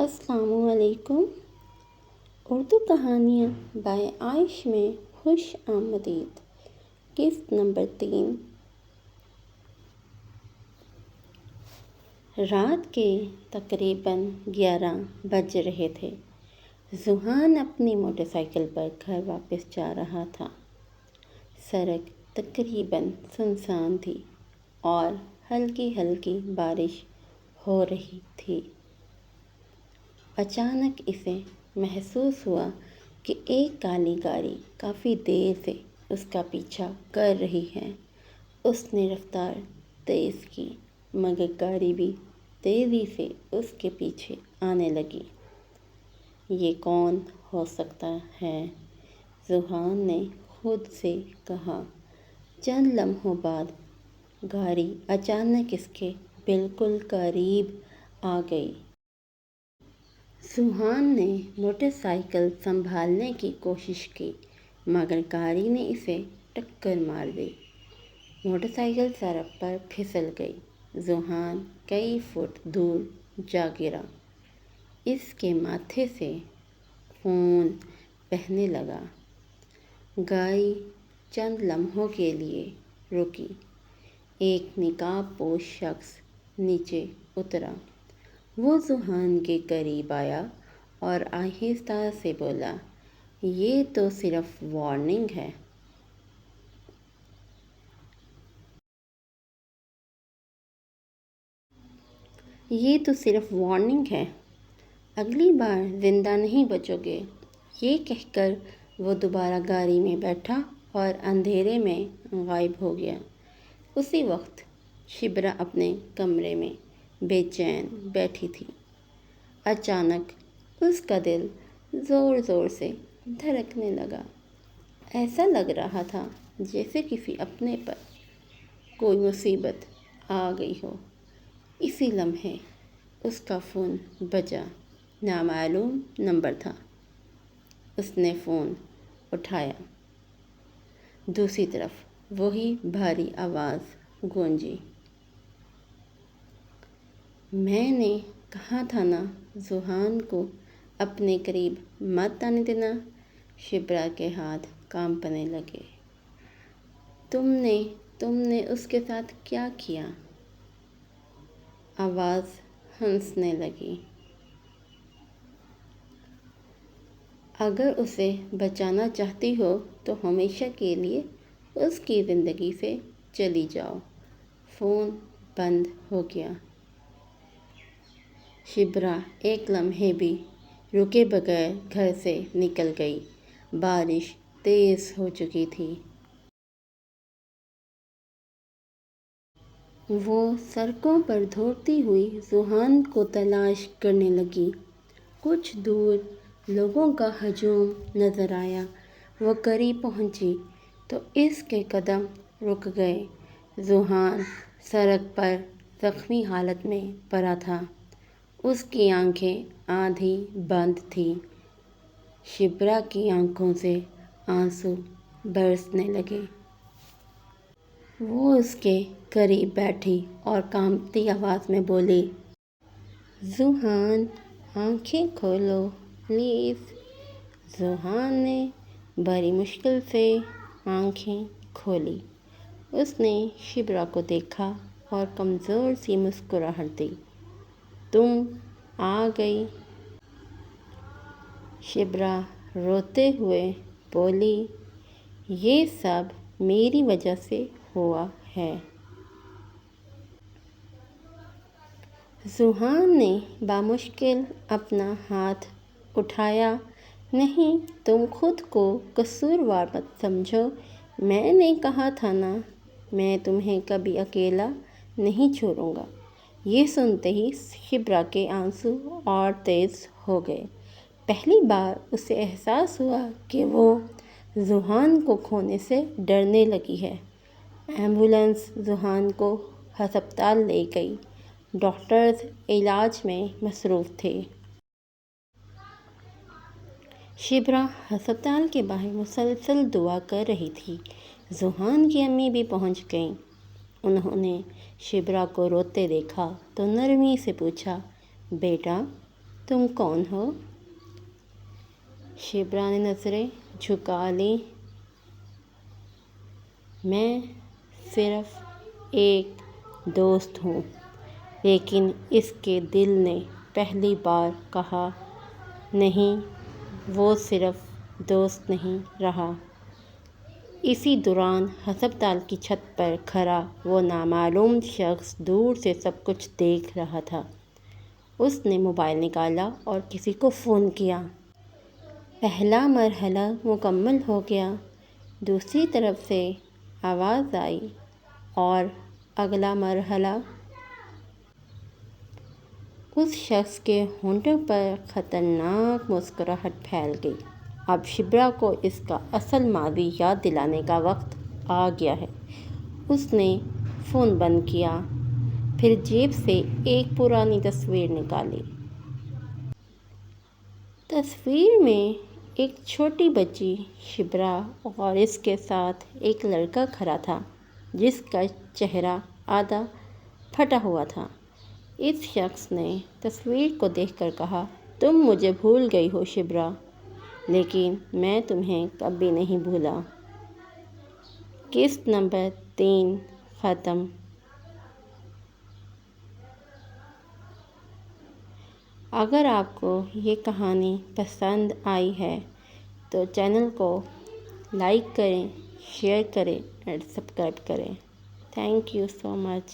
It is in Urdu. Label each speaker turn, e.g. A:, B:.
A: السلام علیکم۔ اردو کہانیاں بائے عائش میں خوش آمدید۔ قسط نمبر 3۔ رات کے تقریباً 11 بج رہے تھے۔ ذوحان اپنی موٹر سائیکل پر گھر واپس جا رہا تھا۔ سڑک تقریباً سنسان تھی اور ہلکی ہلکی بارش ہو رہی تھی۔ اچانک اسے محسوس ہوا کہ ایک کالی گاڑی کافی دیر سے اس کا پیچھا کر رہی ہے۔ اس نے رفتار تیز کی مگر گاڑی بھی تیزی سے اس کے پیچھے آنے لگی۔ یہ کون ہو سکتا ہے؟ ذوحان نے خود سے کہا۔ چند لمحوں بعد گاڑی اچانک اس کے بالکل قریب آ گئی۔ ذوحان نے موٹر سائیکل سنبھالنے کی کوشش کی مگر گاڑی نے اسے ٹکر مار دی۔ موٹر سائیکل سڑک پر پھسل گئی۔ ذوحان کئی فٹ دور جا گرا۔ اس کے ماتھے سے خون بہنے لگا۔ گاڑی چند لمحوں کے لیے رکی۔ ایک نقاب پوش شخص نیچے اترا۔ وہ ذوحان کے قریب آیا اور آہستہ سے بولا، یہ تو صرف وارننگ ہے۔ یہ تو صرف وارننگ ہے۔ اگلی بار زندہ نہیں بچو گے۔ یہ کہہ کر وہ دوبارہ گاڑی میں بیٹھا اور اندھیرے میں غائب ہو گیا۔ اسی وقت شبرا اپنے کمرے میں بے چین بیٹھی تھی۔ اچانک اس کا دل زور زور سے دھڑکنے لگا۔ ایسا لگ رہا تھا جیسے کسی اپنے پر کوئی مصیبت آ گئی ہو۔ اسی لمحے اس کا فون بجا۔ نامعلوم نمبر تھا۔ اس نے فون اٹھایا۔ دوسری طرف وہی بھاری آواز گونجی۔ میں نے کہا تھا نا ذوحان کو اپنے قریب مت آنے دینا۔ شبرا کے ہاتھ کانپنے لگے۔ تم نے اس کے ساتھ کیا کیا؟ آواز ہنسنے لگی۔ اگر اسے بچانا چاہتی ہو تو ہمیشہ کے لیے اس کی زندگی سے چلی جاؤ۔ فون بند ہو گیا۔ شبرا ایک لمحے بھی رکے بغیر گھر سے نکل گئی۔ بارش تیز ہو چکی تھی۔ وہ سڑکوں پر دوڑتی ہوئی ذوحان کو تلاش کرنے لگی۔ کچھ دور لوگوں کا ہجوم نظر آیا۔ وہ قریب پہنچی تو اس کے قدم رک گئے۔ ذوحان سڑک پر زخمی حالت میں پڑا تھا۔ اس کی آنکھیں آدھی بند تھیں۔ شبرا کی آنکھوں سے آنسو برسنے لگے۔ وہ اس کے قریب بیٹھی اور کانپتی آواز میں بولی، ذوحان آنکھیں کھولو پلیز۔ ذوحان نے بڑی مشکل سے آنکھیں کھولیں۔ اس نے شبرا کو دیکھا اور کمزور سی مسکراہٹ دی۔ تم آ گئی۔ شبرا روتے ہوئے بولی، یہ سب میری وجہ سے ہوا ہے۔ ذوحان نے بامشکل اپنا ہاتھ اٹھایا۔ نہیں، تم خود کو قصوروار مت سمجھو۔ میں نے کہا تھا نا، میں تمہیں کبھی اکیلا نہیں چھوڑوں گا۔ یہ سنتے ہی شبرا کے آنسو اور تیز ہو گئے۔ پہلی بار اسے احساس ہوا کہ وہ ذوحان کو کھونے سے ڈرنے لگی ہے۔ ایمبولینس ذوحان کو ہسپتال لے گئی۔ ڈاکٹرز علاج میں مصروف تھے۔ شبرا ہسپتال کے باہر مسلسل دعا کر رہی تھی۔ ذوحان کی امی بھی پہنچ گئیں۔ انہوں نے شبرا کو روتے دیکھا تو نرمی سے پوچھا، بیٹا تم کون ہو؟ شبرا نے نظریں جھکا لیں۔ میں صرف ایک دوست ہوں۔ لیکن اس کے دل نے پہلی بار کہا، نہیں، وہ صرف دوست نہیں رہا۔ اسی دوران ہسپتال کی چھت پر کھڑا وہ نامعلوم شخص دور سے سب کچھ دیکھ رہا تھا۔ اس نے موبائل نکالا اور کسی کو فون کیا۔ پہلا مرحلہ مکمل ہو گیا۔ دوسری طرف سے آواز آئی، اور اگلا مرحلہ؟ اس شخص کے ہونٹوں پر خطرناک مسکراہٹ پھیل گئی۔ اب شبرا کو اس کا اصل ماضی یاد دلانے کا وقت آ گیا ہے۔ اس نے فون بند کیا، پھر جیب سے ایک پرانی تصویر نکالی۔ تصویر میں ایک چھوٹی بچی شبرا اور اس کے ساتھ ایک لڑکا کھڑا تھا جس کا چہرہ آدھا پھٹا ہوا تھا۔ اس شخص نے تصویر کو دیکھ کر کہا، تم مجھے بھول گئی ہو شبرا، لیکن میں تمہیں کبھی نہیں بھولا۔ قسط نمبر 3 ختم۔ اگر آپ کو یہ کہانی پسند آئی ہے تو چینل کو لائک کریں، شیئر کریں اور سبسکرائب کریں۔ Thank you so much.